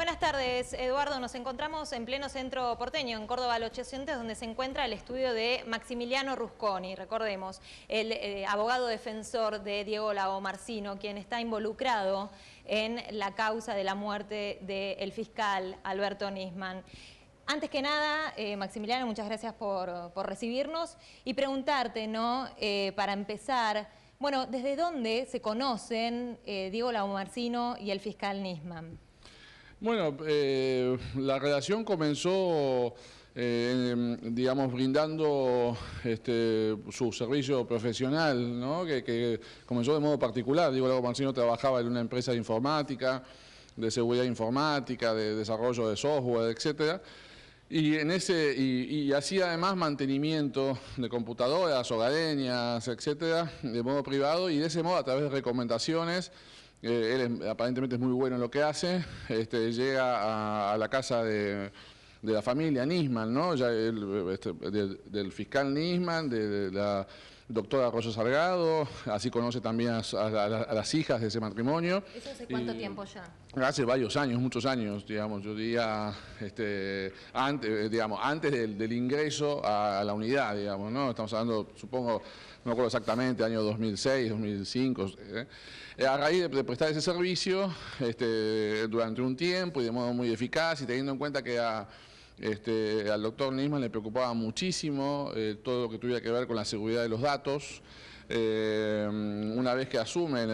Buenas tardes, Eduardo. Nos encontramos en pleno centro porteño, en Córdoba al 800, donde se encuentra el estudio de Maximiliano Rusconi. Recordemos, el abogado defensor de Diego Lagomarsino, quien está involucrado en la causa de la muerte del fiscal Alberto Nisman. Antes que nada, Maximiliano, muchas gracias por recibirnos y preguntarte, ¿no? Para empezar, bueno, ¿desde dónde se conocen Diego Lagomarsino y el fiscal Nisman? Bueno, la relación comenzó, digamos, brindando su servicio profesional, ¿no? que comenzó de modo particular. Diego Lagomarsino trabajaba en una empresa de informática, de seguridad informática, de desarrollo de software, etcétera. Y hacía además mantenimiento de computadoras, hogareñas, etcétera, de modo privado, y de ese modo, a través de recomendaciones, él aparentemente es muy bueno en lo que hace, llega a la casa de la familia Nisman, ¿no? Ya del fiscal Nisman, de la doctora Rosa Salgado, así conoce también a las hijas de ese matrimonio. ¿Eso hace cuánto tiempo ya? Hace varios años, muchos años, digamos, yo diría, antes del ingreso a la unidad, digamos, ¿no? Estamos hablando, supongo, no me acuerdo exactamente, año 2006, 2005, a raíz de prestar ese servicio durante un tiempo y de modo muy eficaz, y teniendo en cuenta que al doctor Nisman le preocupaba muchísimo todo lo que tuviera que ver con la seguridad de los datos. Una vez que asume en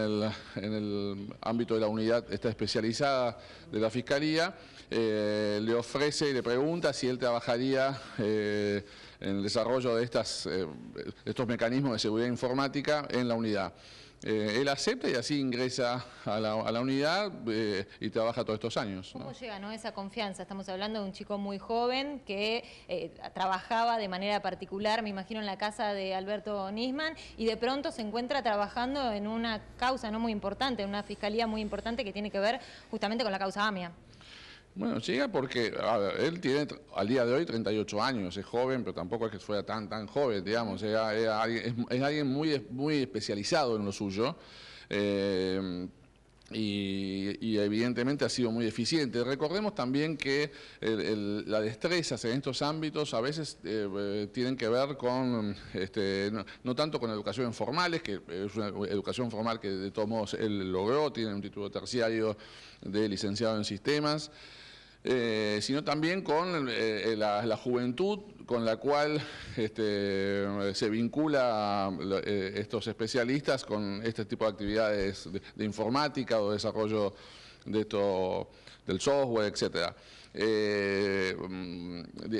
el ámbito de la unidad especializada de la Fiscalía, le ofrece y le pregunta si él trabajaría en el desarrollo de estos mecanismos de seguridad informática en la unidad. Él acepta y así ingresa a la unidad y trabaja todos estos años, ¿no? ¿Cómo llega, no, esa confianza? Estamos hablando de un chico muy joven que trabajaba de manera particular, me imagino, en la casa de Alberto Nisman, y de pronto se encuentra trabajando en una causa no muy importante, en una fiscalía muy importante que tiene que ver justamente con la causa AMIA. Bueno, llega porque, a ver, él tiene al día de hoy 38 años, es joven, pero tampoco es que fuera tan joven, digamos, es alguien muy especializado en lo suyo, y evidentemente ha sido muy eficiente. Recordemos también que las destrezas en estos ámbitos a veces tienen que ver con, no tanto con educación formales, que es una educación formal que de todos modos él logró, tiene un título terciario de licenciado en sistemas, sino también con la juventud con la cual se vincula estos especialistas con este tipo de actividades de informática o desarrollo del software, etcétera.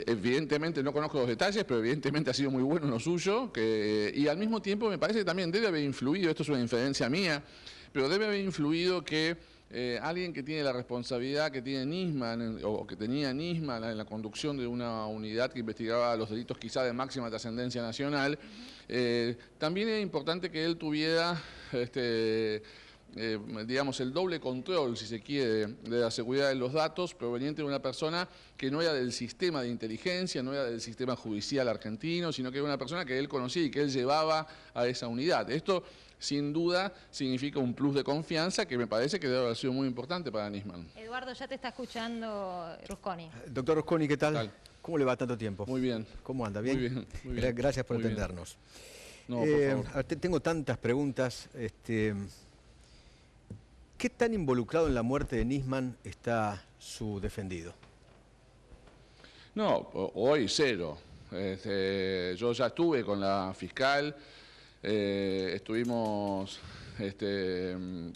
Evidentemente no conozco los detalles, pero evidentemente ha sido muy bueno en lo suyo, y al mismo tiempo me parece que también debe haber influido, esto es una inferencia mía, pero debe haber influido que alguien que tiene la responsabilidad que tiene Nisman, o que tenía Nisman en la conducción de una unidad que investigaba los delitos quizá de máxima trascendencia nacional, también era importante que él tuviera digamos, el doble control, si se quiere, de la seguridad de los datos proveniente de una persona que no era del sistema de inteligencia, no era del sistema judicial argentino, sino que era una persona que él conocía y que él llevaba a esa unidad. Esto, sin duda, significa un plus de confianza que me parece que debe haber sido muy importante para Nisman. Eduardo, ya te está escuchando Rusconi. Doctor Rusconi, ¿qué tal? ¿Qué tal? ¿Cómo le va tanto tiempo? Muy bien. ¿Cómo anda? ¿Bien? Muy bien, muy bien. Gracias por Muy bien. atendernos. No, por favor. Tengo tantas preguntas. ¿Qué tan involucrado en la muerte de Nisman está su defendido? No, hoy cero. Yo ya estuve con la fiscal, estuvimos en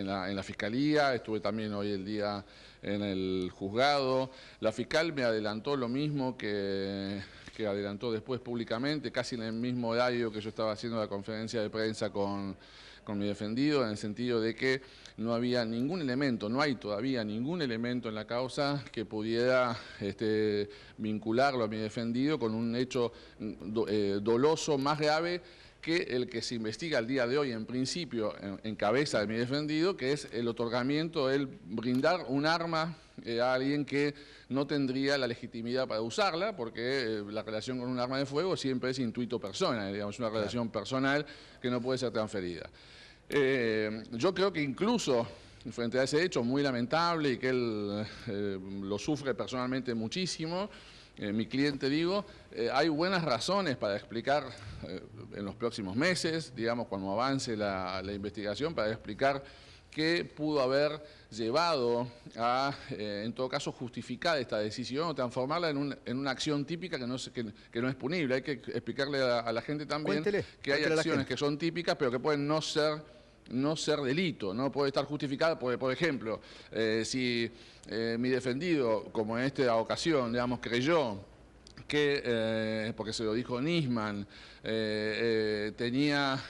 la fiscalía, estuve también hoy el día en el juzgado. La fiscal me adelantó lo mismo que adelantó después públicamente, casi en el mismo horario que yo estaba haciendo la conferencia de prensa con mi defendido, en el sentido de que no había ningún elemento, no hay todavía ningún elemento en la causa que pudiera vincularlo a mi defendido con un hecho doloso más grave que el que se investiga al día de hoy, en principio, en cabeza de mi defendido, que es el otorgamiento, el brindar un arma a alguien que no tendría la legitimidad para usarla, porque la relación con un arma de fuego siempre es intuito persona, digamos, una relación personal que no puede ser transferida. Yo creo que incluso frente a ese hecho muy lamentable y que él lo sufre personalmente muchísimo, mi cliente digo, hay buenas razones para explicar en los próximos meses, digamos cuando avance la investigación, para explicar qué pudo haber llevado a, en todo caso, justificar esta decisión o transformarla en una acción típica que no es punible. Hay que explicarle a la gente también que hay acciones que son típicas pero que pueden no ser delito, no puede estar justificada, por ejemplo, si mi defendido, como en esta ocasión, digamos, creyó que, porque se lo dijo Nisman, tenía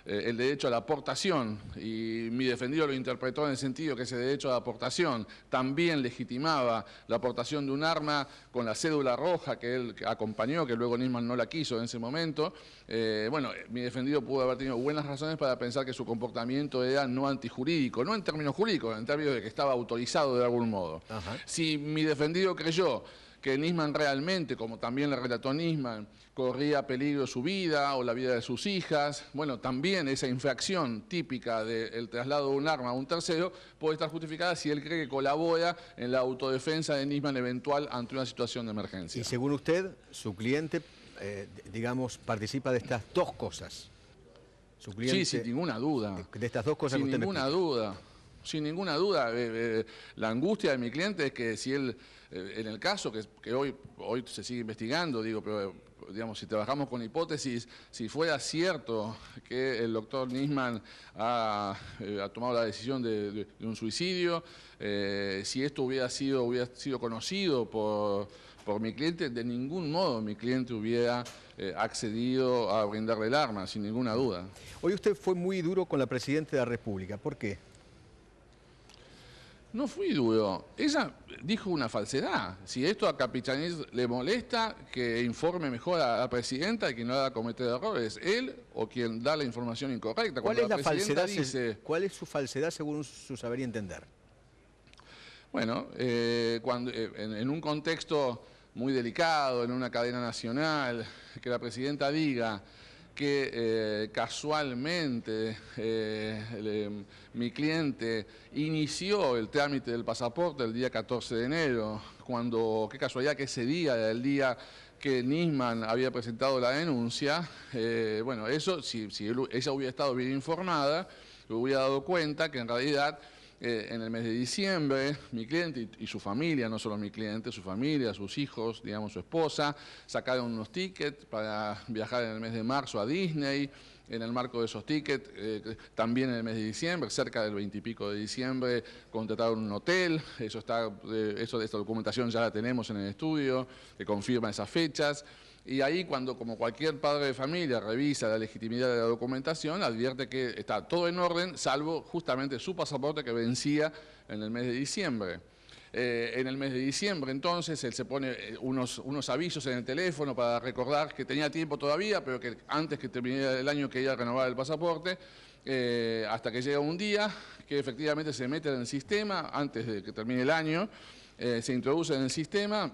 el derecho a la aportación y mi defendido lo interpretó en el sentido que ese derecho a la aportación también legitimaba la aportación de un arma con la cédula roja que él acompañó, que luego Nisman no la quiso en ese momento. Bueno, mi defendido pudo haber tenido buenas razones para pensar que su comportamiento era no antijurídico, no en términos jurídicos, en términos de que estaba autorizado de algún modo. Ajá. Si mi defendido creyó que Nisman realmente, como también le relató Nisman, corría peligro su vida o la vida de sus hijas, bueno, también esa infracción típica del traslado de un arma a un tercero puede estar justificada si él cree que colabora en la autodefensa de Nisman eventual ante una situación de emergencia. Y según usted, su cliente, digamos, participa de estas dos cosas. Su cliente, sí, sin ninguna duda. De estas dos cosas sin que usted ninguna duda. Sin ninguna duda, la angustia de mi cliente es que si él, en el caso que hoy se sigue investigando, digo, pero digamos, si trabajamos con hipótesis, si fuera cierto que el doctor Nisman ha tomado la decisión de un suicidio, si esto hubiera sido conocido por mi cliente, de ningún modo mi cliente hubiera accedido a brindarle el arma, sin ninguna duda. Hoy usted fue muy duro con la Presidenta de la República. ¿Por qué? No fui duro. Ella dijo una falsedad. Si esto a Capitanich le molesta, que informe mejor a la presidenta y que no haga cometer errores. Él o quien da la información incorrecta. ¿Cuál es la falsedad? ¿Cuál es su falsedad según su saber y entender? Bueno, cuando, en un contexto muy delicado, en una cadena nacional, que la presidenta diga que casualmente mi cliente inició el trámite del pasaporte el día 14 de enero, cuando, qué casualidad que ese día era el día que Nisman había presentado la denuncia. Bueno, eso, si ella hubiera estado bien informada, se hubiera dado cuenta que en realidad en el mes de diciembre, mi cliente y su familia, no solo mi cliente, su familia, sus hijos, digamos su esposa, sacaron unos tickets para viajar en el mes de marzo a Disney. En el marco de esos tickets, también en el mes de diciembre, cerca del 20 y pico de diciembre, contrataron un hotel. Esta documentación ya la tenemos en el estudio, que confirma esas fechas. Y ahí cuando, como cualquier padre de familia, revisa la legitimidad de la documentación, advierte que está todo en orden, salvo justamente su pasaporte que vencía en el mes de diciembre. En el mes de diciembre, entonces, él se pone unos avisos en el teléfono para recordar que tenía tiempo todavía, pero que antes que terminara el año quería renovar el pasaporte, hasta que llega un día que efectivamente se mete en el sistema, antes de que termine el año, se introduce en el sistema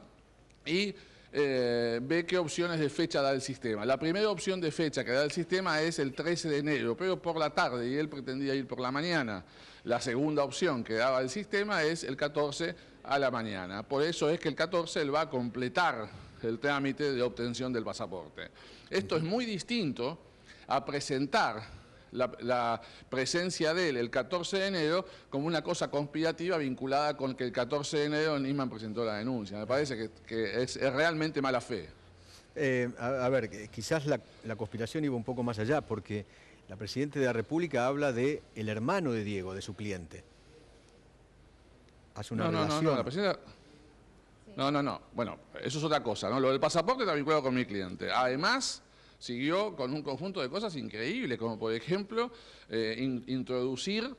y ve qué opciones de fecha da el sistema. La primera opción de fecha que da el sistema es el 13 de enero, pero por la tarde, y él pretendía ir por la mañana. La segunda opción que daba el sistema es el 14 a la mañana. Por eso es que el 14 él va a completar el trámite de obtención del pasaporte. Esto es muy distinto a presentar la presencia de él el 14 de enero como una cosa conspirativa vinculada con que el 14 de enero Nisman presentó la denuncia. Me parece que es realmente mala fe. A ver, quizás la conspiración iba un poco más allá, porque la Presidenta de la República habla de el hermano de Diego, de su cliente. Hace una relación. No, la Presidenta... No. Bueno, eso es otra cosa, ¿no? Lo del pasaporte está vinculado con mi cliente. Además, siguió con un conjunto de cosas increíbles, como por ejemplo introducir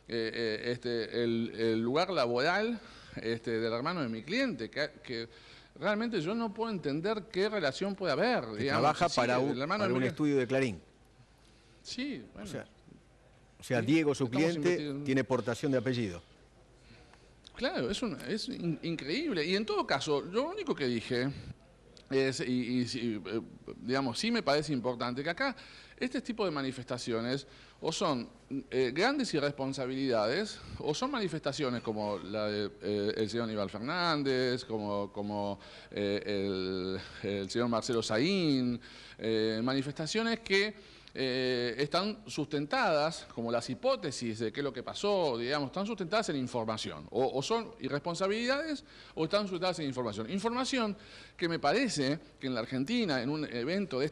el lugar laboral del hermano de mi cliente, que realmente yo no puedo entender qué relación puede haber. Trabaja para un estudio de Clarín. Sí, bueno. O sea, sí, Diego, su cliente, tiene portación de apellido. Claro, es increíble. Y en todo caso, lo único que dije es, digamos, sí me parece importante que acá este tipo de manifestaciones o son grandes irresponsabilidades o son manifestaciones como la del señor Aníbal Fernández, como el señor Marcelo Saín, manifestaciones que están sustentadas, como las hipótesis de qué es lo que pasó, digamos, están sustentadas en información. O son irresponsabilidades o están sustentadas en información. Información que me parece que en la Argentina, en un evento de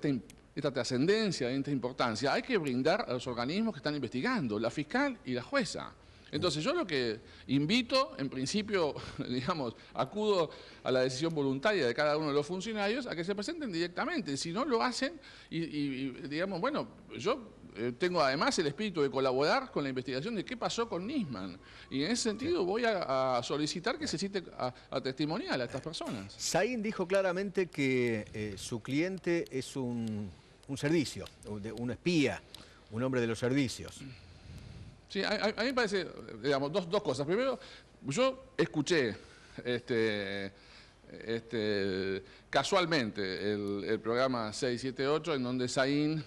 esta trascendencia, de esta importancia, hay que brindar a los organismos que están investigando, la fiscal y la jueza. Entonces yo lo que invito, en principio, digamos, acudo a la decisión voluntaria de cada uno de los funcionarios a que se presenten directamente. Si no lo hacen, y digamos, bueno, yo tengo además el espíritu de colaborar con la investigación de qué pasó con Nisman. Y en ese sentido voy a solicitar que se cite a testimonial a estas personas. Saín dijo claramente que su cliente es un servicio, un espía, un hombre de los servicios. Sí, a mí me parece, digamos, dos cosas. Primero, yo escuché casualmente el programa 678 en donde Saín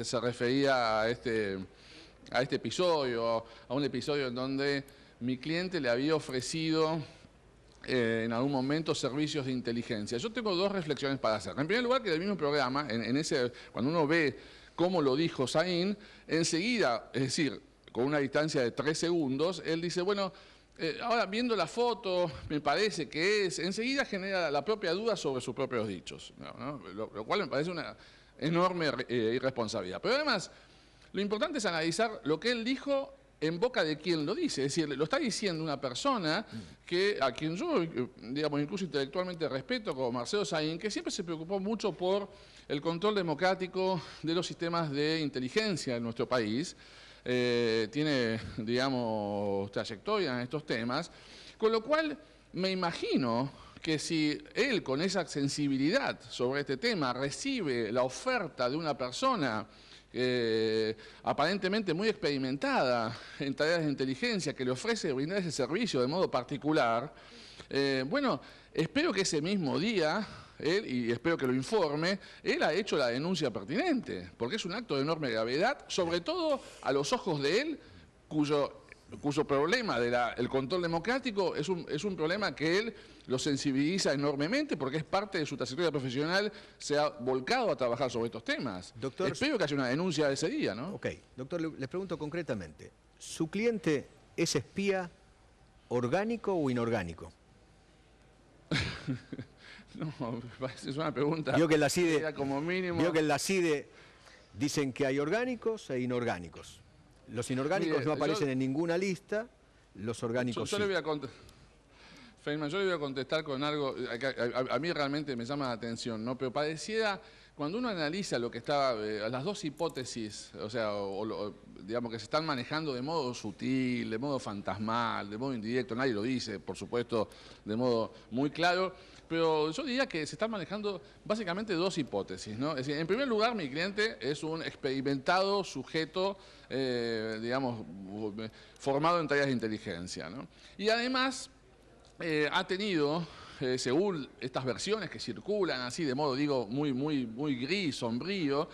se refería a este episodio, a un episodio en donde mi cliente le había ofrecido en algún momento servicios de inteligencia. Yo tengo dos reflexiones para hacer. En primer lugar, que en el mismo programa, cuando uno ve cómo lo dijo Saín, enseguida, es decir, con una distancia de 3 segundos, él dice, bueno, ahora viendo la foto, me parece que enseguida genera la propia duda sobre sus propios dichos, ¿no? Lo cual me parece una enorme irresponsabilidad. Pero además, lo importante es analizar lo que él dijo en boca de quien lo dice, es decir, lo está diciendo una persona a quien yo, digamos, incluso intelectualmente respeto, como Marcelo Saín, que siempre se preocupó mucho por el control democrático de los sistemas de inteligencia en nuestro país. Tiene, digamos, trayectoria en estos temas, con lo cual me imagino que si él con esa sensibilidad sobre este tema recibe la oferta de una persona aparentemente muy experimentada en tareas de inteligencia que le ofrece brindar ese servicio de modo particular, bueno, espero que ese mismo día él, y espero que lo informe, él ha hecho la denuncia pertinente, porque es un acto de enorme gravedad, sobre todo a los ojos de él, cuyo problema del control democrático es un problema que él lo sensibiliza enormemente, porque es parte de su trayectoria profesional, se ha volcado a trabajar sobre estos temas. Doctor, espero que haya una denuncia de ese día, ¿no? Ok, doctor, le pregunto concretamente, ¿su cliente es espía orgánico o inorgánico? No, es una pregunta. Vio que en la CIDE, como mínimo. Vio que en la CIDE dicen que hay orgánicos e inorgánicos. Los inorgánicos no aparecen en ninguna lista, los orgánicos yo sí. Le voy a Feynman, yo le voy a contestar con algo que a mí realmente me llama la atención, ¿no? Pero pareciera, cuando uno analiza lo que está, las dos hipótesis, o sea, digamos que se están manejando de modo sutil, de modo fantasmal, de modo indirecto, nadie lo dice, por supuesto, de modo muy claro, pero yo diría que se están manejando básicamente dos hipótesis, ¿no? Es decir, en primer lugar, mi cliente es un experimentado sujeto, digamos, formado en tareas de inteligencia, ¿no? Y además ha tenido, según estas versiones que circulan así de modo, digo, muy gris, sombrío,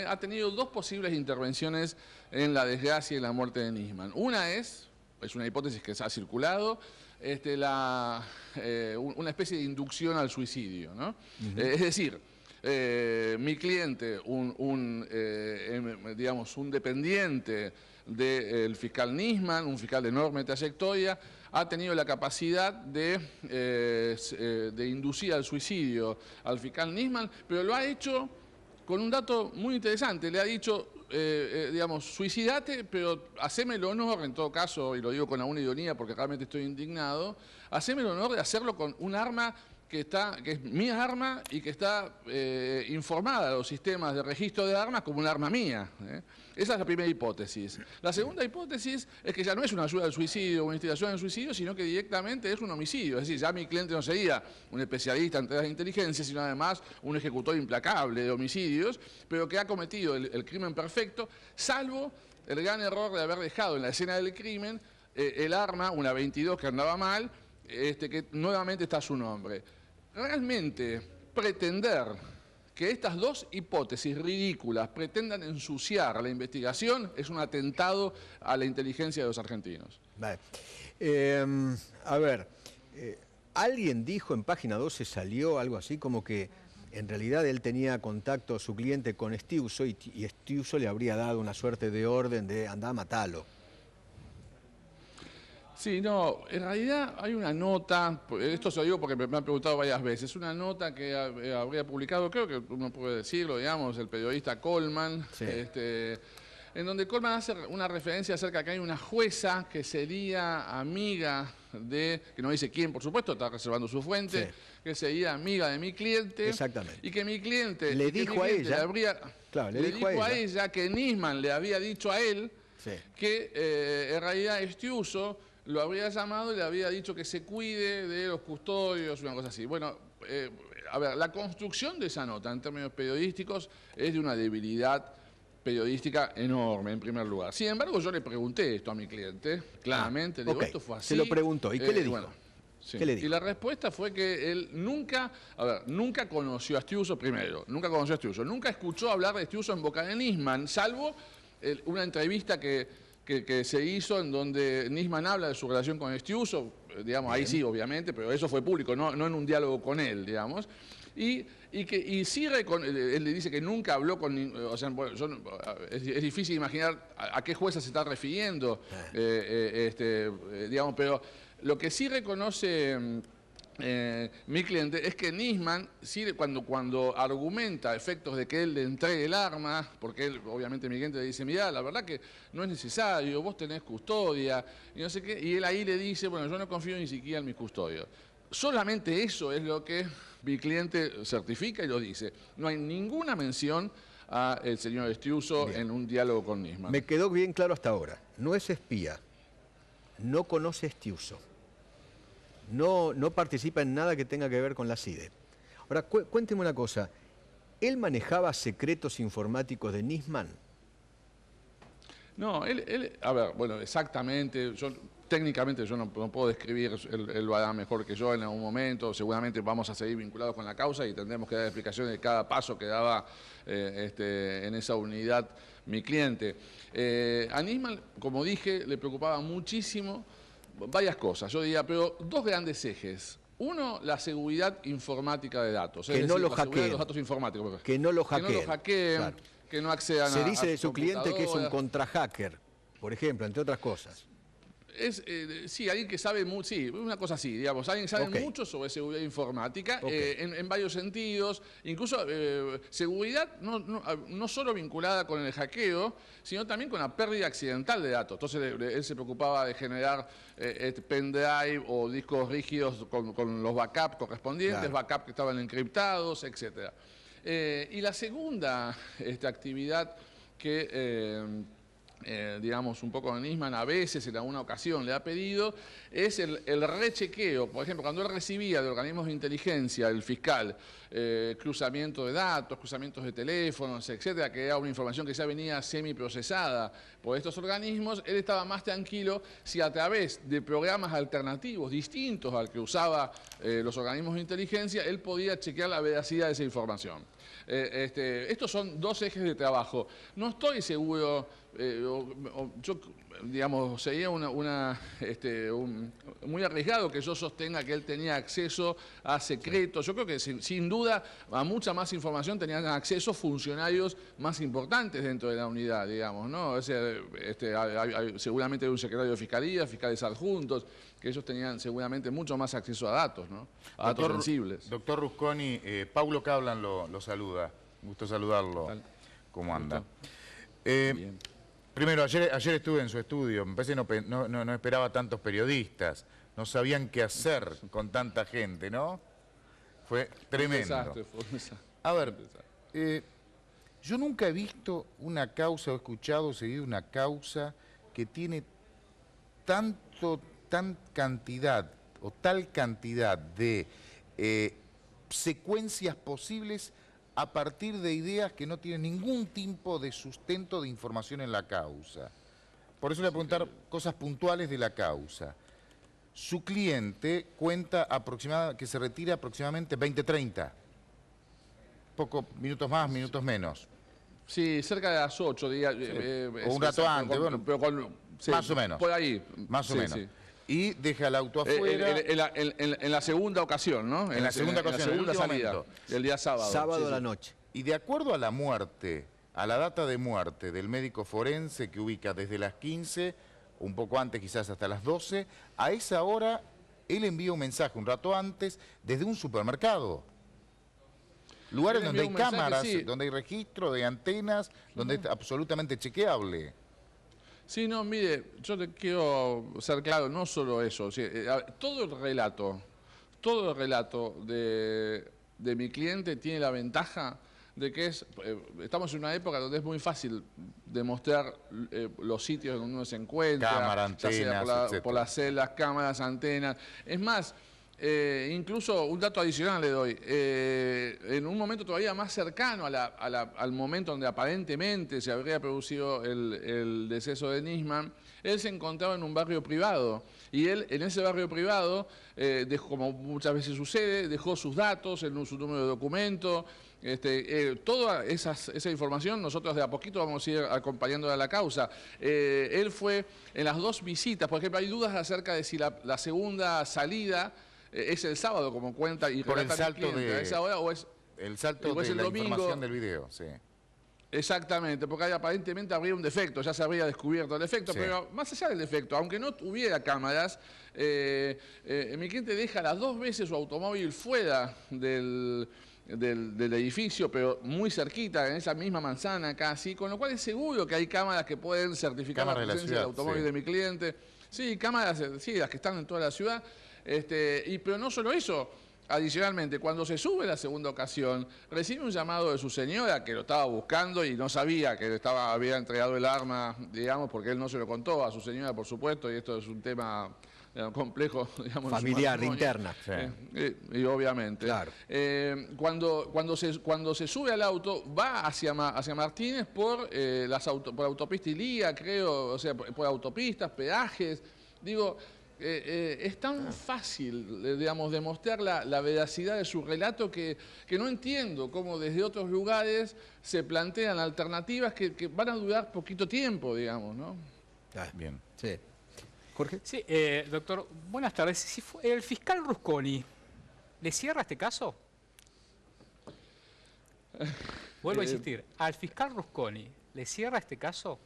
ha tenido dos posibles intervenciones en la desgracia y la muerte de Nisman. Una es una hipótesis que se ha circulado, una especie de inducción al suicidio, ¿no? Es decir, mi cliente, digamos, un dependiente del fiscal Nisman, un fiscal de enorme trayectoria, ha tenido la capacidad de inducir al suicidio al fiscal Nisman, pero lo ha hecho con un dato muy interesante. Le ha dicho, digamos, suicidate, pero haceme el honor, en todo caso, y lo digo con alguna ironía porque realmente estoy indignado, haceme el honor de hacerlo con un arma que es mi arma y que está informada a los sistemas de registro de armas como un arma mía. Esa es la primera hipótesis. La segunda hipótesis es que ya no es una ayuda al suicidio o una instigación al suicidio, sino que directamente es un homicidio. Es decir, ya mi cliente no sería un especialista en tareas de inteligencia, sino además un ejecutor implacable de homicidios, pero que ha cometido el crimen perfecto, salvo el gran error de haber dejado en la escena del crimen el arma, una 22 que andaba mal, que nuevamente está a su nombre. Realmente pretender Que estas dos hipótesis ridículas pretendan ensuciar la investigación es un atentado a la inteligencia de los argentinos. Vale. A ver, alguien dijo en página 12, salió algo así como que en realidad él tenía contacto, su cliente, con Estiuso y Estiuso le habría dado una suerte de orden de andá, matalo. Sí, no, en realidad hay una nota, esto se lo digo porque me han preguntado varias veces, una nota que habría publicado, creo que uno puede decirlo, digamos, el periodista Coleman, Sí. En donde Coleman hace una referencia acerca de que hay una jueza que sería amiga de, que no dice quién, por supuesto, está reservando su fuente, Sí. que sería amiga de mi cliente. Exactamente. Y que mi cliente Le dijo a ella, le dijo a ella que Nisman le había dicho a él Sí. que en realidad Estiuso lo habría llamado y le había dicho que se cuide de los custodios, una cosa así. Bueno, a ver, la construcción de esa nota en términos periodísticos es de una debilidad periodística enorme, en primer lugar. Sin embargo, yo le pregunté esto a mi cliente, claramente, le digo, ok. esto fue así. Se lo preguntó, ¿y qué le dijo? Bueno, sí. ¿Qué le dijo? Y la respuesta fue que él nunca conoció a Estiuso primero, nunca conoció a Estiuso, nunca escuchó hablar de Estiuso en boca de Nisman, salvo una entrevista que se hizo en donde Nisman habla de su relación con Estiuso, digamos, ahí sí, obviamente, pero eso fue público, no en un diálogo con él, digamos. Y sí, él le dice que nunca habló con... O sea, bueno, es difícil imaginar a qué jueza se está refiriendo, digamos, pero lo que sí reconoce mi cliente es que Nisman, sí, cuando argumenta efectos de que él le entregue el arma, porque él, obviamente mi cliente le dice, mirá, la verdad que no es necesario, vos tenés custodia, y no sé qué, y él ahí le dice, bueno, yo no confío ni siquiera en mis custodios. Solamente eso es lo que mi cliente certifica y lo dice. No hay ninguna mención al señor Estiuso en un diálogo con Nisman. Me quedó bien claro hasta ahora. No es espía, no conoce a Estiuso, no participa en nada que tenga que ver con la CIDE. Ahora, cuénteme una cosa. ¿Él manejaba secretos informáticos de Nisman? No, a ver, bueno, exactamente, técnicamente yo no puedo describir, él lo hará mejor que yo en algún momento, seguramente vamos a seguir vinculados con la causa y tendremos que dar explicaciones de cada paso que daba en esa unidad mi cliente. A Nisman, como dije, le preocupaba muchísimo varias cosas, yo diría, pero dos grandes ejes. Uno, la seguridad informática de datos. Que no lo la seguridad de hackeen. los datos informáticos. Que no lo hackeen. Que no lo hackeen, Claro. que no accedan Se a dice de sus su cliente que es un computadoras. contrahacker, por ejemplo, entre otras cosas. Sí, alguien que sabe mucho, sí, una cosa así, digamos, alguien que sabe Ok. mucho sobre seguridad informática, Ok. en varios sentidos, incluso seguridad no solo vinculada con el hackeo, sino también con la pérdida accidental de datos. Entonces él se preocupaba de generar pendrive o discos rígidos con los backups correspondientes, Claro. backups que estaban encriptados, etc. Y la segunda actividad que... digamos, un poco de Nisman a veces, en alguna ocasión le ha pedido, es el rechequeo. Por ejemplo, cuando él recibía de organismos de inteligencia, el fiscal, cruzamiento de datos, cruzamientos de teléfonos, etcétera, que era una información que ya venía semiprocesada por estos organismos, él estaba más tranquilo si a través de programas alternativos, distintos al que usaba los organismos de inteligencia, él podía chequear la veracidad de esa información. Estos son dos ejes de trabajo. No estoy seguro, yo, digamos, sería muy arriesgado que yo sostenga que él tenía acceso a secretos. Yo creo que sin duda a mucha más información tenían acceso funcionarios más importantes dentro de la unidad, digamos, ¿no? O sea, seguramente hay un secretario de Fiscalía, fiscales adjuntos, que ellos tenían seguramente mucho más acceso a datos, ¿no? A datos sensibles. Doctor Rusconi, Paulo Cablan lo saluda. Gusto saludarlo. Tal. ¿Cómo anda? Bien. Primero, ayer estuve en su estudio. Me parece que no esperaba tantos periodistas. No sabían qué hacer con tanta gente, ¿no? Fue tremendo. Fue un desastre. A ver, yo nunca he visto una causa o escuchado o seguido una causa que tiene tal cantidad de secuencias posibles a partir de ideas que no tienen ningún tipo de sustento de información en la causa. Por eso le voy a preguntar cosas puntuales de la causa. Su cliente cuenta que se retira aproximadamente 20-30. minutos más, minutos menos. Sí, cerca de las 8, O un rato antes, bueno, sí, más o menos. Por ahí. Más o sí, menos. sí. Y deja el auto afuera. En la segunda ocasión, ¿no? En la segunda ocasión, en la segunda en el último salida, momento. el día sábado. Sábado a la noche. Y de acuerdo a la muerte, a la data de muerte del médico forense que ubica desde las 15, un poco antes quizás hasta las 12, a esa hora él envía un mensaje un rato antes desde un supermercado. Lugares donde hay cámaras, sí, donde hay registro de antenas, donde es absolutamente chequeable. Sí, no, mire, yo te quiero ser claro, no solo eso, todo el relato de mi cliente tiene la ventaja de que estamos en una época donde es muy fácil demostrar los sitios donde uno se encuentra, Cámara, ya sea antenas, por las celdas, cámaras, antenas. Es más, incluso un dato adicional le doy. En un momento todavía más cercano al momento donde aparentemente se habría producido el deceso de Nisman, él se encontraba en un barrio privado. Y él, en ese barrio privado, como muchas veces sucede, dejó sus datos, su número de documento. Toda esa información nosotros de a poquito vamos a ir acompañando a la causa. Él fue en las dos visitas, por ejemplo, hay dudas acerca de si la segunda salida es el sábado, como cuenta y por el relata salto cliente, a esa hora, o es el salto o es de el la domingo. información del video, sí. Exactamente, porque ahí aparentemente habría un defecto, ya se habría descubierto el defecto, Sí. pero más allá del defecto, aunque no tuviera cámaras, mi cliente deja las dos veces su automóvil fuera del edificio, pero muy cerquita, en esa misma manzana casi, con lo cual es seguro que hay cámaras que pueden certificar Cámaras la de la presencia del ciudad, automóvil sí. de mi cliente. Sí, cámaras, sí, las que están en toda la ciudad. Pero no solo eso, adicionalmente, cuando se sube la segunda ocasión, recibe un llamado de su señora que lo estaba buscando y no sabía que había entregado el arma, digamos, porque él no se lo contó a su señora, por supuesto, y esto es un tema complejo, digamos, en su Familiar, matrimonio. interna. Y obviamente. Claro. Cuando se sube al auto, va hacia Martínez por autopista Ilía, creo, o sea, por autopistas, peajes. Digo, es tan fácil, digamos, demostrar la veracidad de su relato que no entiendo cómo desde otros lugares se plantean alternativas que van a durar poquito tiempo, digamos, ¿no? Ah, Bien. sí. Jorge. Sí, doctor, buenas tardes. Si el fiscal Rusconi, ¿le cierra este caso? Vuelvo a insistir, ¿al fiscal Rusconi le cierra este caso?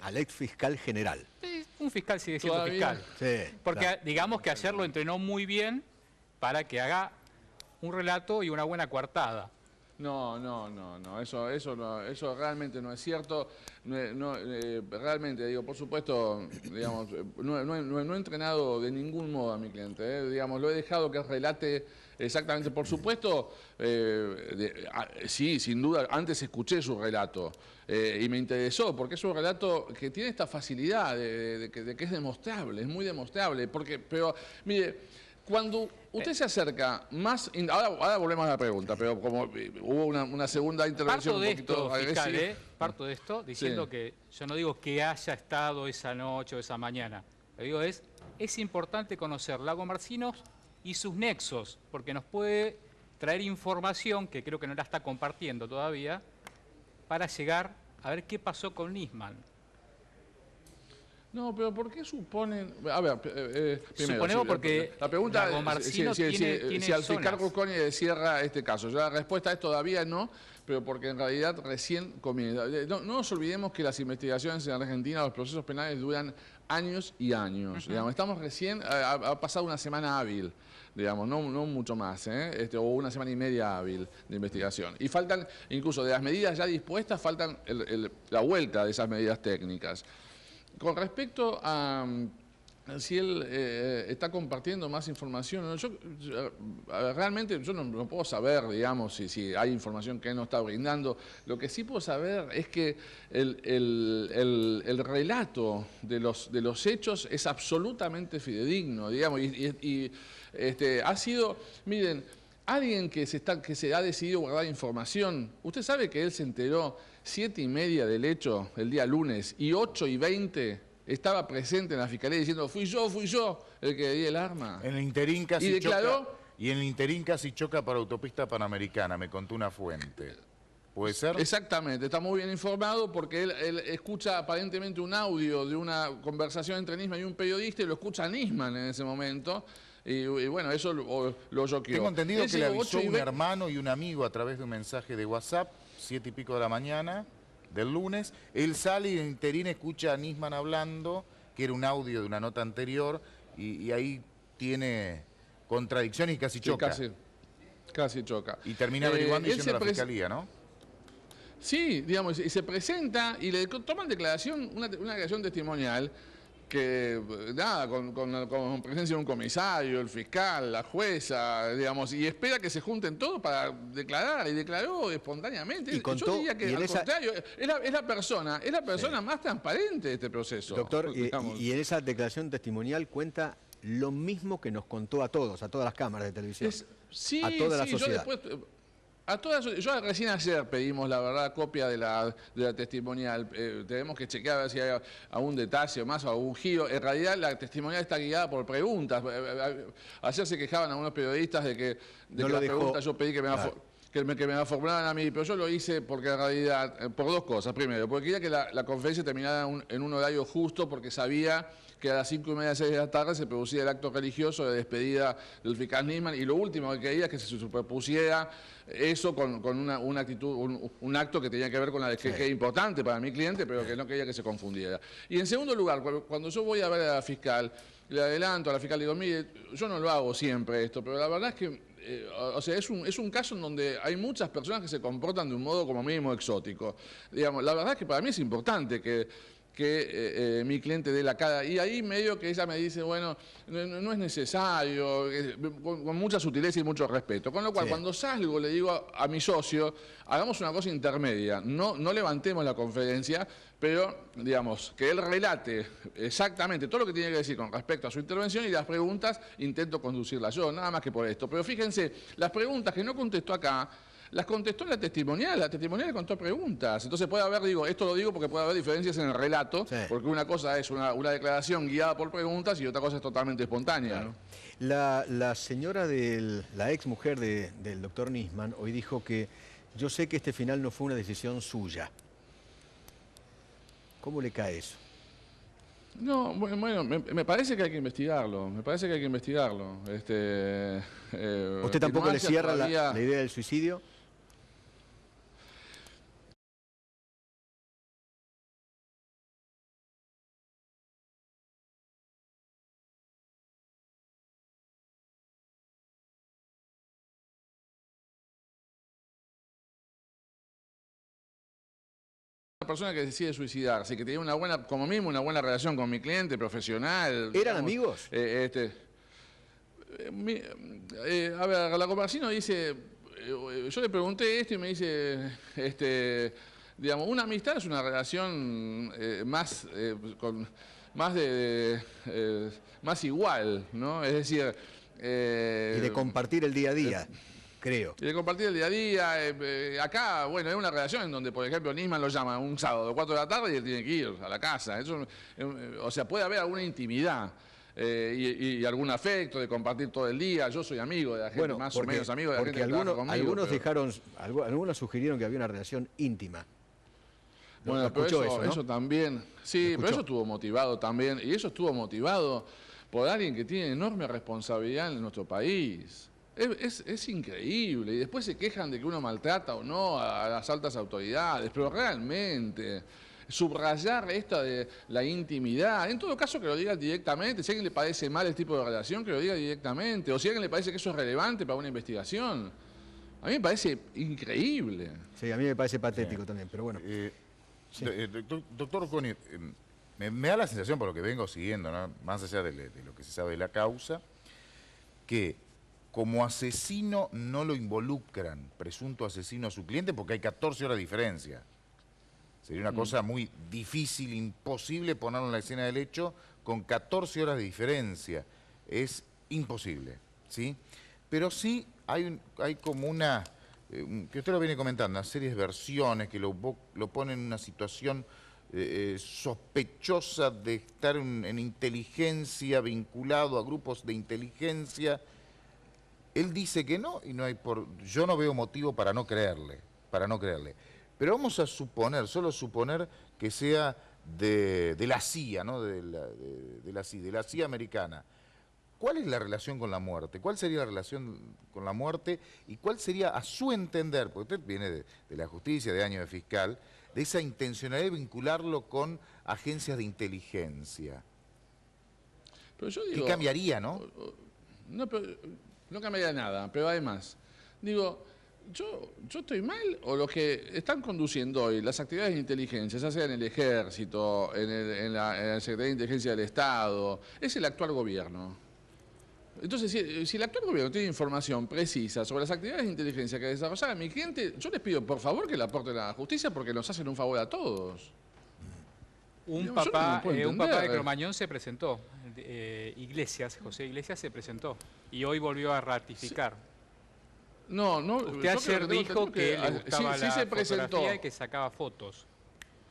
Al ex fiscal general. Un fiscal sigue siendo ¿Todavía? fiscal. Sí. Porque claro. digamos que ayer lo entrenó muy bien para que haga un relato y una buena coartada. No, eso realmente no es cierto. Realmente, digo, por supuesto, digamos, no he entrenado de ningún modo a mi cliente, digamos, lo he dejado que relate exactamente. Por supuesto, sí, sin duda, antes escuché su relato y me interesó, porque es un relato que tiene esta facilidad de que es demostrable, es muy demostrable, pero, mire, cuando usted se acerca más... Ahora volvemos a la pregunta, pero como hubo una segunda intervención Parto de un poquito esto, fiscal, agresiva. parto de esto diciendo Sí. que yo no digo que haya estado esa noche o esa mañana. Lo que digo es importante conocer Lago Marcinos y sus nexos, porque nos puede traer información, que creo que no la está compartiendo todavía, para llegar a ver qué pasó con Nisman. No, pero ¿por qué suponen...? A ver, primero, Suponemos porque la pregunta Lago Marcino tiene si al fiscal zonas. Rusconi le cierra este caso. La respuesta es todavía no, pero porque en realidad recién comienza. No nos olvidemos que las investigaciones en Argentina, los procesos penales duran años y años. Digamos, estamos recién, ha pasado una semana hábil, digamos, no mucho más, o una semana y media hábil de investigación. Y faltan, incluso de las medidas ya dispuestas, faltan la vuelta de esas medidas técnicas. Con respecto a si él está compartiendo más información, realmente yo no puedo saber, digamos, si hay información que él no está brindando. Lo que sí puedo saber es que el relato de los hechos es absolutamente fidedigno, digamos, y ha sido, miren, alguien que se ha decidido guardar información. Usted sabe que él se enteró 7:30 del hecho el día lunes y 8:20 estaba presente en la fiscalía diciendo fui yo el que di el arma. En el interín casi Y declaró Y en el interín casi choca por autopista Panamericana, me contó una fuente. ¿Puede ser? Exactamente, está muy bien informado porque él escucha aparentemente un audio de una conversación entre Nisman y un periodista y lo escucha Nisman en ese momento. Y bueno, eso lo choqueó. Tengo entendido Él que le llegó avisó 8 y un 20. hermano y un amigo a través de un mensaje de WhatsApp, 7 y pico de la mañana del lunes. Él sale y en interín escucha a Nisman hablando, que era un audio de una nota anterior, y ahí tiene contradicciones y casi Sí, choca. casi choca. Y termina averiguando y Él yendo a la se pres- fiscalía, ¿no? Sí, digamos, y se presenta y le toman declaración, una declaración testimonial que, nada, con presencia de un comisario, el fiscal, la jueza, digamos, y espera que se junten todos para declarar, y declaró espontáneamente. Y contó- Yo diría que, y en al esa- contrario, es la persona más transparente de este proceso. Doctor, digamos. y en esa declaración testimonial cuenta lo mismo que nos contó a todos, a todas las cámaras de televisión. Sí, a toda la sí, sociedad. Yo recién ayer pedimos, la verdad, copia de la testimonial. Tenemos que chequear a ver si hay algún detalle más o algún giro. En realidad, la testimonial está guiada por preguntas. Ayer se quejaban algunos periodistas de que No las lo dejó. preguntas yo pedí que me la Claro. que me la formularan a mí, pero yo lo hice porque en realidad, por dos cosas. Primero, porque quería que la conferencia terminara en un horario justo, porque sabía que a las 5:30, 6 de la tarde se producía el acto religioso de despedida del fiscal Nisman, y lo último que quería es que se superpusiera eso con una actitud, un acto que tenía que ver con que es importante para mi cliente, pero que no quería que se confundiera. Y en segundo lugar, cuando yo voy a ver a la fiscal, le adelanto a la fiscal, digo, mire, yo no lo hago siempre esto, pero la verdad es que o sea, es un caso en donde hay muchas personas que se comportan de un modo como mínimo exótico. Digamos, la verdad es que para mí es importante que mi cliente dé la cara. Y ahí medio que ella me dice, bueno, no es necesario, con mucha sutileza y mucho respeto. Con lo cual, Sí. cuando salgo, le digo a mi socio, hagamos una cosa intermedia, no levantemos la conferencia, pero, digamos, que él relate exactamente todo lo que tiene que decir con respecto a su intervención, y las preguntas intento conducirlas yo, nada más que por esto. Pero fíjense, las preguntas que no contestó acá, las contestó en la testimonial le contó preguntas. Entonces puede haber, esto lo digo porque puede haber diferencias en el relato, Sí. porque una cosa es una declaración guiada por preguntas y otra cosa es totalmente espontánea, ¿no? La señora, la ex mujer del doctor Nisman, hoy dijo que yo sé que este final no fue una decisión suya. ¿Cómo le cae eso? No, bueno, me parece que hay que investigarlo, ¿Usted tampoco le Marcia cierra todavía- la idea del suicidio? Una persona que decide suicidarse, que tenía como mínimo una buena relación con mi cliente profesional. ¿Eran amigos? A ver, la Comarcino dice, yo le pregunté esto y me dice, digamos, una amistad es una relación más igual, ¿no? Es decir, Y de compartir el día a día, creo. y de compartir el día a día. Acá, bueno, es una relación en donde, por ejemplo, Nisman lo llama un sábado a 4 de la tarde y él tiene que ir a la casa. Eso, o sea, puede haber alguna intimidad y algún afecto de compartir todo el día. Yo soy amigo de la gente, Bueno, más o menos amigo de la gente porque que trabaja conmigo. algunos sugirieron que había una relación íntima. Bueno, ¿Lo pero escuchó eso, ¿no? eso también, sí, ¿Lo pero escuchó? eso estuvo motivado también, y eso estuvo motivado por alguien que tiene enorme responsabilidad en nuestro país. Es increíble, y después se quejan de que uno maltrata o no a las altas autoridades, pero realmente subrayar esta de la intimidad, en todo caso que lo diga directamente, si a alguien le parece mal el tipo de relación, que lo diga directamente, o si a alguien le parece que eso es relevante para una investigación. A mí me parece increíble. Sí, a mí me parece patético también, pero bueno. Doctor Coni, me da la sensación, por lo que vengo siguiendo, ¿no? Más allá de lo que se sabe de la causa, que como asesino no lo involucran, presunto asesino a su cliente, porque hay 14 horas de diferencia. Sería una cosa muy difícil, imposible ponerlo en la escena del hecho con 14 horas de diferencia. Es imposible, ¿sí? Pero sí hay como una, que usted lo viene comentando, una serie de versiones que lo ponen en una situación sospechosa de estar en inteligencia, vinculado a grupos de inteligencia. Él dice que no y no hay yo no veo motivo para no creerle, Pero vamos a suponer, solo suponer que sea de la CIA, ¿no? de la CIA americana. ¿Cuál es la relación con la muerte? ¿Cuál sería la relación con la muerte? ¿Y cuál sería, a su entender, porque usted viene de la justicia, de años de fiscal, de esa intencionalidad de vincularlo con agencias de inteligencia? Pero yo digo, ¿Qué cambiaría, no? No, pero no cambiaría nada, pero además, digo, ¿yo estoy mal o los que están conduciendo hoy las actividades de inteligencia, ya sea en el Ejército, en la Secretaría de Inteligencia del Estado, es el actual gobierno? Entonces, si el actual gobierno tiene información precisa sobre las actividades de inteligencia que desarrollaba mi cliente, yo les pido por favor que la aporten a la justicia porque nos hacen un favor a todos. Un Digamos, papá yo no puedo de entender. Cromañón se presentó, Iglesias, José Iglesias se presentó y hoy volvió a ratificar. No, Usted yo ayer creo que dijo que le gustaba sí la se presentó. fotografía y que sacaba fotos.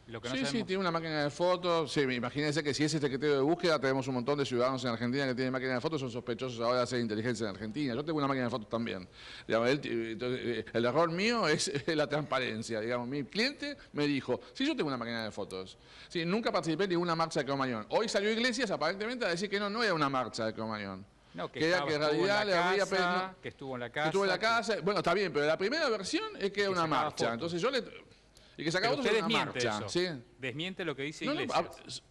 Lo que no Sí, sabemos. tiene una máquina de fotos. Sí, imagínense que si es este criterio de búsqueda, tenemos un montón de ciudadanos en Argentina que tienen máquina de fotos, son sospechosos ahora de hacer inteligencia en Argentina. Yo tengo una máquina de fotos también. Digamos, el error mío es la transparencia. Digamos, mi cliente me dijo, sí, yo tengo una máquina de fotos. Sí, nunca participé en ninguna marcha de Cromañón. Hoy salió Iglesias aparentemente a decir que no era una marcha de Cromañón. No, que, que era estaba, que en estuvo realidad en le la habría casa, pedido- que estuvo en la Que casa. estuvo en la casa. Bueno, está bien, pero la primera versión es que era una sacaba marcha. fotos. Entonces yo le... Y que sacaba Pero fotos usted de una desmiente marcha. eso. ¿Sí? Desmiente lo que dice No, Iglesias.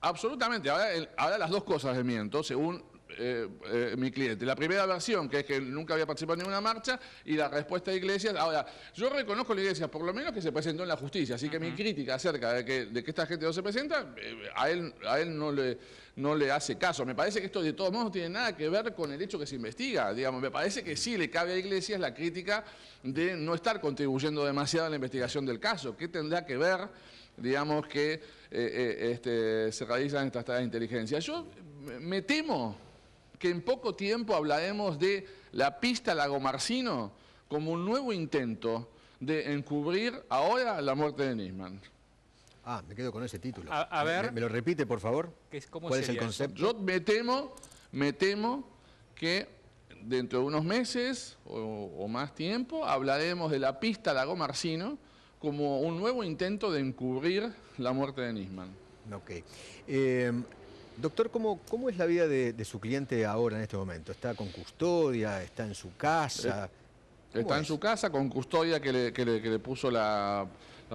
absolutamente. Ahora las dos cosas desmiento, según mi cliente. La primera versión, que es que nunca había participado en ninguna marcha, y la respuesta de Iglesias. Ahora, yo reconozco a la Iglesia, por lo menos que se presentó en la justicia, así que mi crítica acerca de que esta gente no se presenta, a él no le hace caso. Me parece que esto de todos modos no tiene nada que ver con el hecho que se investiga. Digamos, me parece que sí le cabe a Iglesias la crítica de no estar contribuyendo demasiado a la investigación del caso. ¿Qué tendrá que ver, digamos, que se realizan estas tareas de inteligencia? Yo me temo que en poco tiempo hablaremos de la pista Lagomarsino como un nuevo intento de encubrir ahora la muerte de Nisman. Ah, me quedo con ese título. A ver. ¿Me lo repite, por favor? ¿Cómo ¿Cuál es el sería eso? concepto? Yo me temo que dentro de unos meses o más tiempo hablaremos de la pista Lagomarsino como un nuevo intento de encubrir la muerte de Nisman. Ok. Doctor, ¿cómo es la vida de su cliente ahora en este momento? ¿Está con custodia? ¿Está en su casa? Está en es? su casa con custodia que le puso la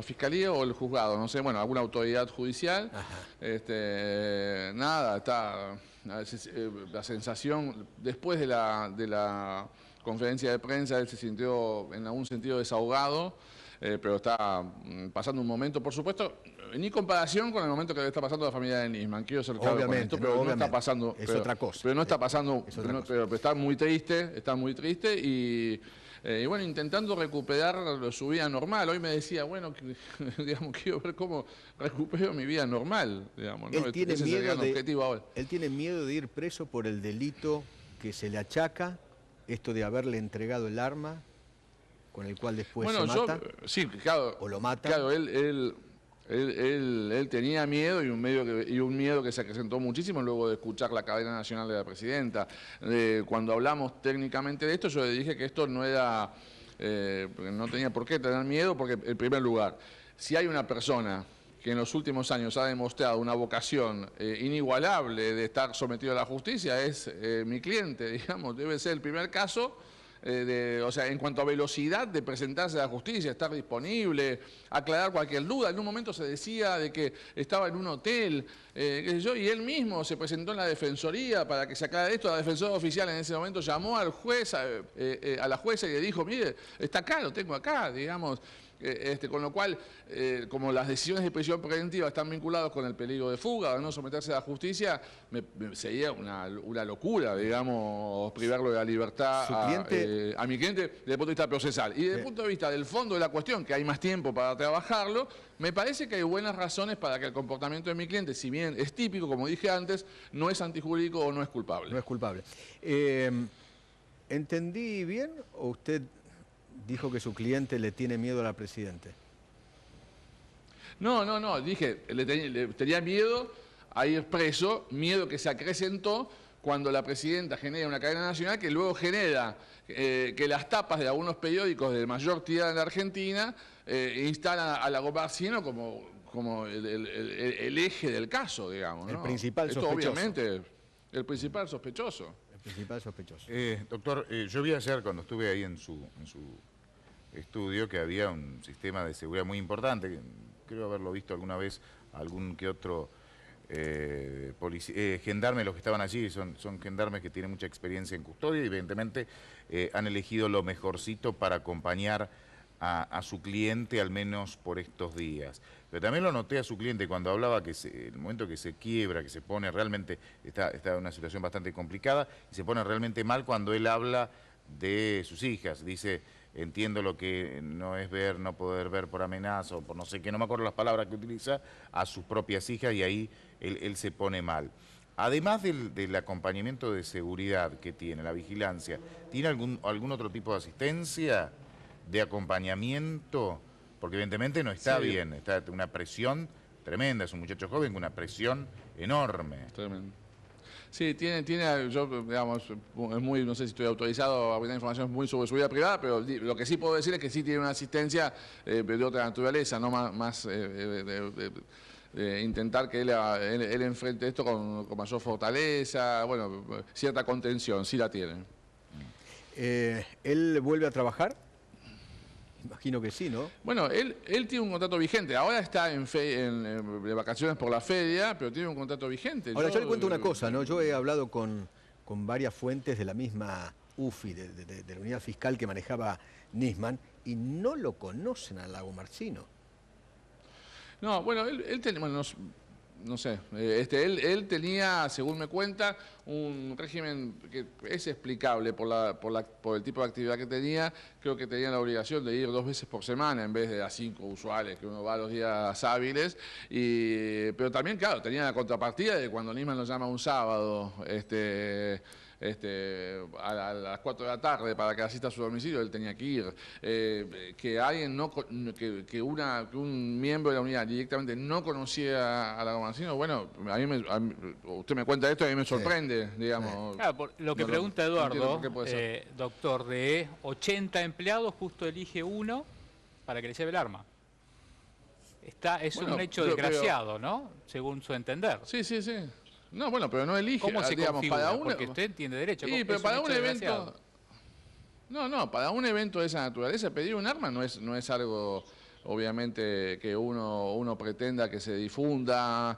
fiscalía o el juzgado, no sé, bueno, alguna autoridad judicial. Nada, está la sensación, después de la conferencia de prensa, él se sintió en algún sentido desahogado, pero está pasando un momento, por supuesto, ni comparación con el momento que está pasando la familia de Nisman. Quiero ser claro con Obviamente, esto, pero no obviamente. está pasando. Es otra cosa. Pero no está pasando, Es otra cosa. pero está muy triste y bueno, intentando recuperar su vida normal. Hoy me decía, bueno, digamos, quiero ver cómo recupero mi vida normal, digamos, ¿no? Él tiene Ese es el gran objetivo ahora. Él tiene miedo de ir preso por el delito que se le achaca, esto de haberle entregado el arma con el cual después Bueno, se mata. sí, claro. ¿O lo mata? Claro, él tenía miedo y un miedo que se acrecentó muchísimo luego de escuchar la cadena nacional de la presidenta. Cuando hablamos técnicamente de esto, yo le dije que esto no era, no tenía por qué tener miedo, porque en primer lugar, si hay una persona que en los últimos años ha demostrado una vocación inigualable de estar sometido a la justicia, es mi cliente, digamos, debe ser el primer caso. O sea, en cuanto a velocidad de presentarse a la justicia, estar disponible, aclarar cualquier duda. En un momento se decía de que estaba en un hotel, qué sé yo, y él mismo se presentó en la defensoría para que se aclare esto. La defensora oficial en ese momento llamó al juez, a la jueza y le dijo, mire, está acá, lo tengo acá, digamos. Con lo cual, como las decisiones de prisión preventiva están vinculadas con el peligro de fuga, de no someterse a la justicia, sería una locura, digamos, privarlo de la libertad a mi cliente desde el punto de vista procesal. Y desde el punto de vista del fondo de la cuestión, que hay más tiempo para trabajarlo, me parece que hay buenas razones para que el comportamiento de mi cliente, si bien es típico, como dije antes, no es antijurídico o no es culpable. No es culpable. ¿Entendí bien o usted dijo que su cliente le tiene miedo a la presidenta? No, dije, le tenía miedo a ir preso, miedo que se acrecentó cuando la presidenta genera una cadena nacional que luego genera que las tapas de algunos periódicos de mayor tirada en la Argentina instalan a Lago Marcino como el eje del caso, digamos, ¿no? El principal Esto sospechoso. obviamente, el principal sospechoso. El principal sospechoso. Doctor, yo vi ayer cuando estuve ahí en su estudio que había un sistema de seguridad muy importante, que creo haberlo visto alguna vez, algún que otro gendarme, los que estaban allí, son gendarmes que tienen mucha experiencia en custodia y evidentemente han elegido lo mejorcito para acompañar a su cliente, al menos por estos días. Pero también lo noté a su cliente cuando hablaba que el momento que se quiebra, que se pone realmente, está en una situación bastante complicada, y se pone realmente mal cuando él habla de sus hijas. Dice, entiendo lo que no es ver, no poder ver por amenaza o por no sé qué, no me acuerdo las palabras que utiliza, a sus propias hijas, y ahí él se pone mal. Además del acompañamiento de seguridad que tiene, la vigilancia, ¿tiene algún otro tipo de asistencia, de acompañamiento? Porque evidentemente no está bien, está una presión tremenda, es un muchacho joven con una presión enorme. Tremendo. Sí, tiene, yo, digamos, es muy, no sé si estoy autorizado a brindar información muy sobre su vida privada, pero lo que sí puedo decir es que sí tiene una asistencia de otra naturaleza, no más intentar que él enfrente esto con mayor fortaleza, bueno, cierta contención, sí la tiene. ¿Él vuelve a trabajar? Imagino que sí, ¿no? Bueno, él tiene un contrato vigente. Ahora está de vacaciones por la feria, pero tiene un contrato vigente. Ahora, yo le cuento una cosa, ¿no? Yo he hablado con varias fuentes de la misma UFI, de la unidad fiscal que manejaba Nisman, y no lo conocen al Lago Marcino. No, bueno, no sé, él tenía, según me cuenta, un régimen que es explicable por el tipo de actividad que tenía. Creo que tenía la obligación de ir 2 veces por semana en vez de las 5 usuales, que uno va los días hábiles. Pero también, claro, tenía la contrapartida de cuando Nisman lo llama un sábado, a las 4 de la tarde para que asista a su domicilio, él tenía que ir. Que alguien que un miembro de la unidad directamente no conocía a Lago Marcino, bueno, usted me cuenta esto y a mí me sorprende, digamos. Claro, por lo que pregunta entiendo Eduardo, por qué puede ser. doctor, de 80 empleados justo elige uno para que le lleve el arma. Es Bueno, un hecho pero- desgraciado, ¿no? Según su entender. Sí. No, bueno, pero no elige. ¿Cómo se digamos, configura? Porque usted tiene derecho. Sí, es pero para un hecho evento... desgraciado. No, para un evento de esa naturaleza, pedir un arma no es algo, obviamente, que uno pretenda que se difunda.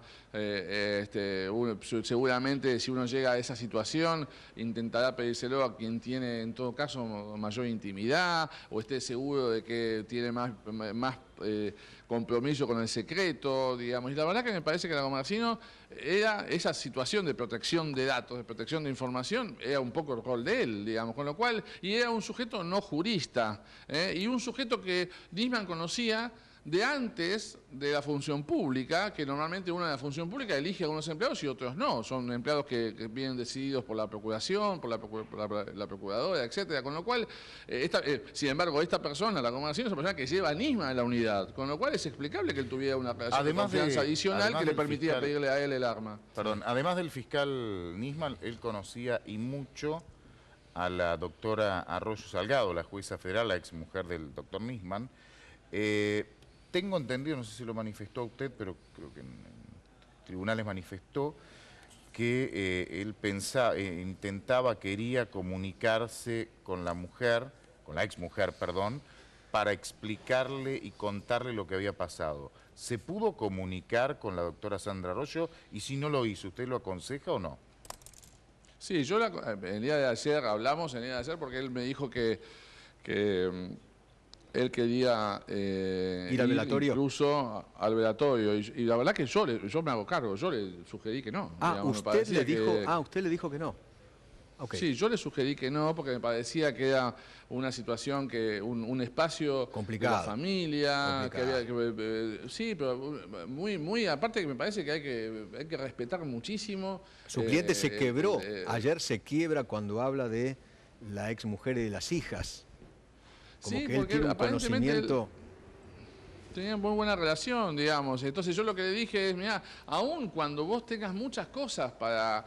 Seguramente, si uno llega a esa situación, intentará pedírselo a quien tiene, en todo caso, mayor intimidad, o esté seguro de que tiene más compromiso con el secreto, digamos. Y la verdad que me parece que Lago Marcino era esa situación de protección de datos, de protección de información, era un poco el rol de él, digamos, con lo cual, y era un sujeto no jurista, y un sujeto que Nisman conocía de antes de la función pública, que normalmente uno de la función pública elige a algunos empleados y otros no, son empleados que vienen decididos por la procuración, por la procuradora, etcétera, con lo cual, sin embargo, esta persona, la Marcino, es una persona que lleva a Nisman en la unidad, con lo cual es explicable que él tuviera una relación de confianza adicional que le permitía pedirle a él el arma. Perdón, además del fiscal Nisman, él conocía y mucho a la doctora Arroyo Salgado, la jueza federal, la ex mujer del doctor Nisman. Tengo entendido, no sé si lo manifestó a usted, pero creo que en tribunales manifestó que él quería comunicarse con la mujer, con la ex mujer, perdón, para explicarle y contarle lo que había pasado. ¿Se pudo comunicar con la doctora Sandra Arroyo? Y si no lo hizo, ¿usted lo aconseja o no? Sí, el día de ayer hablamos, porque él me dijo que él quería ir al velatorio, incluso al velatorio, y la verdad que yo me hago cargo, yo le sugerí que no. Digamos, usted le dijo que no. Okay. Sí, yo le sugerí que no, porque me parecía que era una situación un espacio complicado, de la familia, que había sí, pero muy aparte, que me parece que hay que respetar muchísimo. Su cliente se quebró, ayer se quiebra cuando habla de la ex mujer y de las hijas. Como sí, que él tiene un conocimiento. Tenían muy buena relación, digamos. Entonces yo lo que le dije es, mirá, aún cuando vos tengas muchas cosas para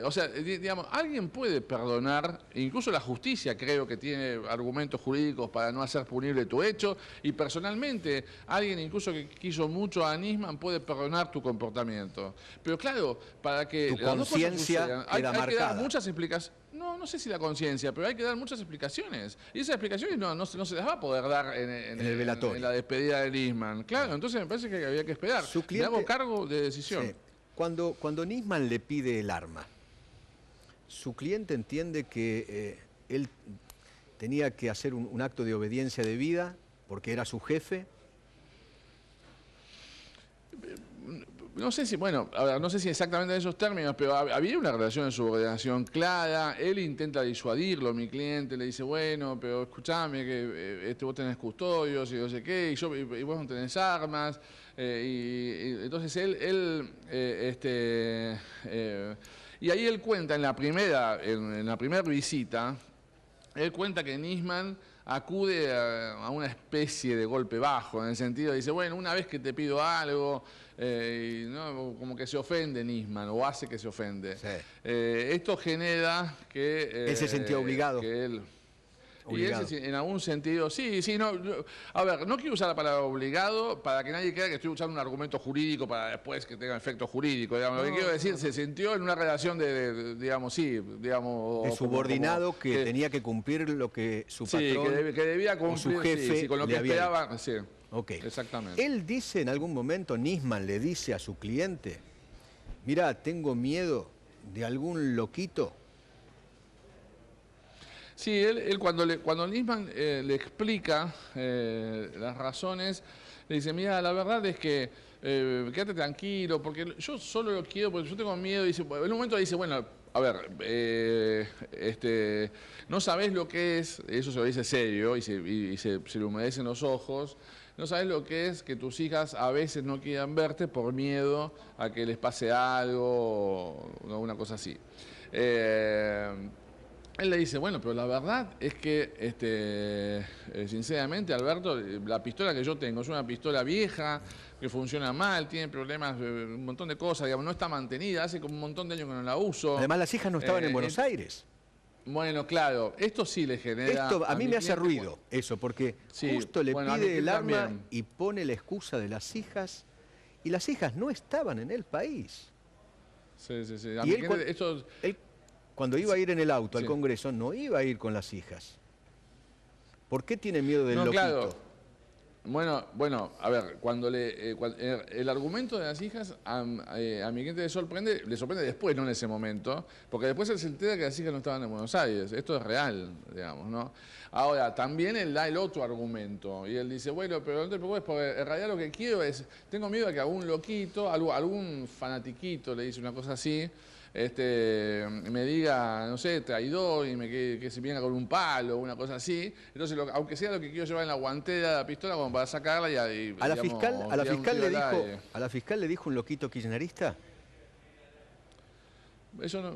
O sea, digamos, alguien puede perdonar, incluso la justicia creo que tiene argumentos jurídicos para no hacer punible tu hecho, y personalmente alguien incluso que quiso mucho a Nisman puede perdonar tu comportamiento. Pero claro, para que Tu las dos cosas conciencia sucedan, queda hay que dar marcada. muchas explicaciones. No sé si la conciencia, pero hay que dar muchas explicaciones. Y esas explicaciones no se las va a poder dar en el velatorio. en la despedida de Nisman. Claro, entonces me parece que había que esperar. Su Me cliente- hago cargo de decisión. Sí. Cuando Nisman le pide el arma, su cliente entiende que él tenía que hacer un acto de obediencia debida porque era su jefe. No sé si, bueno, a ver, no sé si exactamente en esos términos, pero había una relación de subordinación clara. Él intenta disuadirlo, mi cliente le dice, bueno, pero escuchame que vos tenés custodios y no sé qué, y vos no tenés armas. Y entonces y ahí él cuenta en la primera visita, él cuenta que Nisman acude a una especie de golpe bajo, en el sentido de dice, bueno, una vez que te pido algo, y, ¿no? Como que se ofende Nisman, o hace que se ofende. Sí. Esto genera que... Él se sentía obligado. Que él, Obligado. Y él, en algún sentido, sí, a ver, no quiero usar la palabra obligado para que nadie crea que estoy usando un argumento jurídico para después que tenga efecto jurídico. Digamos. Lo que quiero decir, se sintió en una relación digamos, De subordinado que tenía que cumplir lo que su sí, patrón que debía o cumplir su jefe sí, con lo le que había esperaba. Sí, Ok. exactamente. Él dice en algún momento, Nisman le dice a su cliente, mirá, tengo miedo de algún loquito. Sí, él cuando Nisman le explica las razones, le dice, mira, la verdad es que quédate tranquilo, porque yo solo lo quiero, porque yo tengo miedo. Dice, en un momento dice, bueno, a ver, no sabés lo que es, eso se lo dice serio, y se le humedecen los ojos, no sabés lo que es que tus hijas a veces no quieran verte por miedo a que les pase algo o una cosa así. Él le dice, bueno, pero la verdad es que, sinceramente, Alberto, la pistola que yo tengo es una pistola vieja, que funciona mal, tiene problemas, un montón de cosas, digamos, no está mantenida, hace como un montón de años que no la uso. Además, las hijas no estaban en Buenos Aires. Bueno, claro, esto sí le genera... Esto a mí mi me hace cliente, ruido, eso, porque Sí, justo le bueno, a mi pide el cliente arma también. y pone la excusa de las hijas, y las hijas no estaban en el país. Sí. A Y mi él, cliente, cuan- esto... él, cuando iba a ir en el auto al Sí. Congreso, no iba a ir con las hijas. ¿Por qué tiene miedo del No, loquito? claro. Bueno, a ver, el argumento de las hijas a mi cliente le sorprende después, no en ese momento, porque después él se entera que las hijas no estaban en Buenos Aires. Esto es real, digamos, ¿no? Ahora, también él da el otro argumento, y él dice, bueno, pero no te preocupes, porque en realidad lo que quiero es, tengo miedo de que algún loquito, algún fanatiquito, le dice una cosa así, me diga, no sé, traidor y que se venga con un palo o una cosa así. Entonces, aunque sea lo que quiero llevar en la guantera de la pistola como para sacarla y ¿A la digamos, fiscal, tirar un tiro al aire. a la fiscal le dijo un loquito kirchnerista? Eso no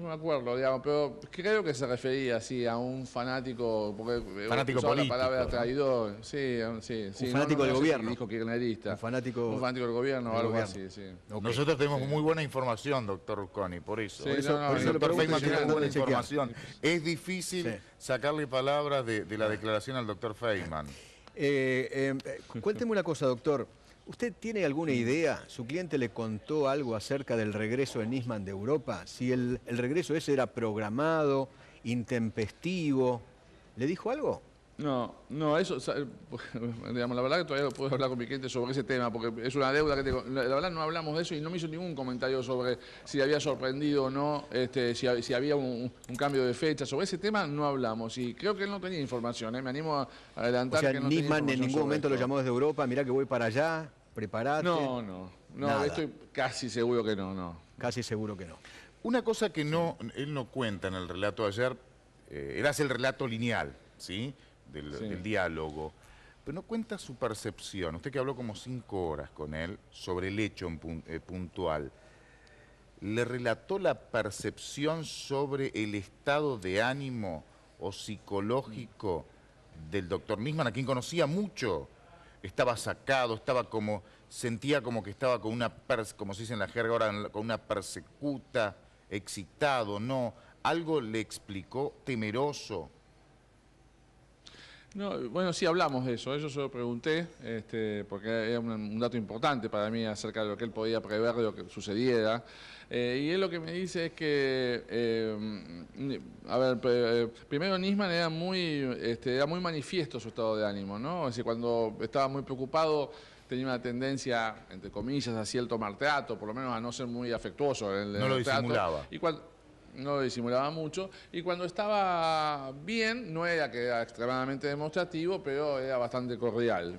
me acuerdo, digamos, pero creo que se refería así a un fanático, porque Fanático usaba político, la palabra ¿no? traidor, sí. Un fanático del sé si gobierno. dijo kirchnerista. Un fanático del gobierno o del algo gobierno. así, sí. Ok. Nosotros tenemos muy buena información, doctor Rusconi, por eso. Sí, Por eso- por El eso le doctor pregunto Feynman si tiene tengo muy buena que chequear. información. Es difícil Sí. sacarle palabras de la declaración al doctor Feynman. Cuénteme una cosa, doctor. ¿Usted tiene alguna idea? ¿Su cliente le contó algo acerca del regreso de Nisman de Europa? Si el regreso ese era programado, intempestivo. ¿Le dijo algo? No, eso, digamos, la verdad que todavía no puedo hablar con mi cliente sobre ese tema, porque es una deuda que tengo. La verdad no hablamos de eso y no me hizo ningún comentario sobre si había sorprendido o no, si había un cambio de fecha. Sobre ese tema no hablamos y creo que él no tenía información, me animo a O adelantar sea, que no tenía Nisman en información ningún sobre momento lo esto. llamó desde Europa, mirá que voy para allá, prepárate. No, Nada. estoy casi seguro que no. Casi seguro que no. Una cosa que él no cuenta en el relato de ayer, era el relato lineal, ¿sí? Del diálogo, pero no cuenta su percepción. Usted que habló como 5 horas con él sobre el hecho puntual, ¿le relató la percepción sobre el estado de ánimo o psicológico del doctor Nisman, a quien conocía mucho? Estaba sacado, sentía como que estaba con una, como se dice en la jerga ahora, con una persecuta. excitado, no. ¿Algo le explicó temeroso? No, bueno, sí hablamos de eso se lo pregunté, porque era un dato importante para mí acerca de lo que él podía prever de lo que sucediera. Y él lo que me dice es que, primero Nisman era muy manifiesto su estado de ánimo, ¿no? Es decir, cuando estaba muy preocupado tenía una tendencia, entre comillas, a cierto maltrato, por lo menos a no ser muy afectuoso en el No lo trato. disimulaba. No lo disimulaba mucho, y cuando estaba bien, no era que era extremadamente demostrativo, pero era bastante cordial.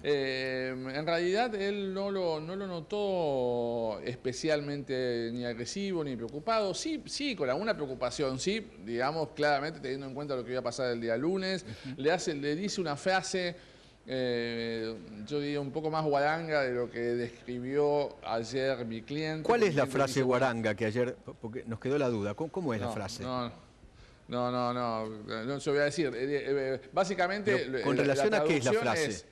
En realidad él no lo notó especialmente ni agresivo ni preocupado, sí, con alguna preocupación, sí, digamos, claramente teniendo en cuenta lo que iba a pasar el día lunes, le dice una frase, yo diría un poco más guaranga de lo que describió ayer mi cliente. ¿Cuál es la frase guaranga que ayer, porque nos quedó la duda, ¿cómo es la frase? No, yo voy a decir, básicamente... Pero, ¿con relación a qué es la frase?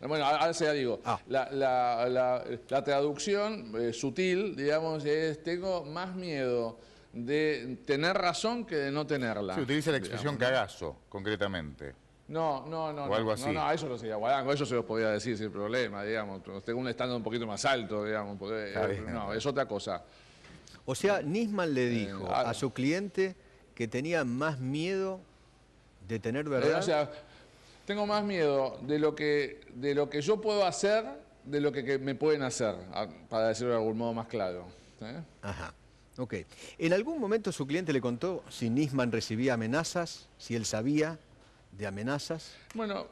Bueno, ahora se la digo. La traducción sutil, digamos, es: tengo más miedo de tener razón que de no tenerla. Se utiliza la expresión cagazo, concretamente. No, o algo así. No, eso no sería guarango, eso se los podía decir sin problema, digamos. Tengo un estándar un poquito más alto, digamos. No, es otra cosa. O sea, Nisman le dijo a su cliente que tenía más miedo de tener verdad. O sea, tengo más miedo de lo que yo puedo hacer, de lo que me pueden hacer, para decirlo de algún modo más claro. Ajá, ok. ¿En algún momento su cliente le contó si Nisman recibía amenazas, si él sabía de amenazas? Bueno,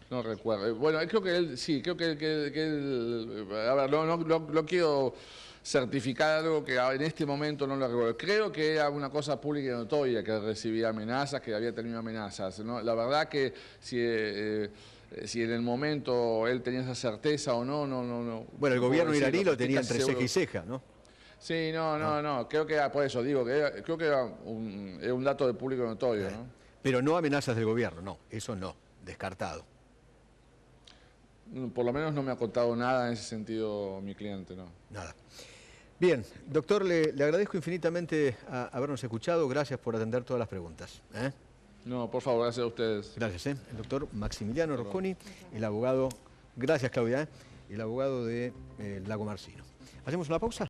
no recuerdo. Bueno, creo que él, sí, creo que él, a ver, no quiero certificar algo que en este momento no lo recuerdo. Creo que era una cosa pública y notoria que recibía amenazas, que había tenido amenazas, ¿no? La verdad que si en el momento él tenía esa certeza o no. Bueno, el gobierno iraní lo tenía entre ceja y ceja, ¿no? Sí, no, creo que era por eso, digo, creo que era un dato de público notorio, ¿no? Pero no amenazas del gobierno, no, eso no, descartado. Por lo menos no me ha contado nada en ese sentido mi cliente, ¿no? Nada. Bien, doctor, le agradezco infinitamente habernos escuchado, gracias por atender todas las preguntas. No, por favor, gracias a ustedes. Gracias, el doctor Maximiliano Rusconi, el abogado, gracias Claudia, el abogado de Lagomarsino. ¿Hacemos una pausa?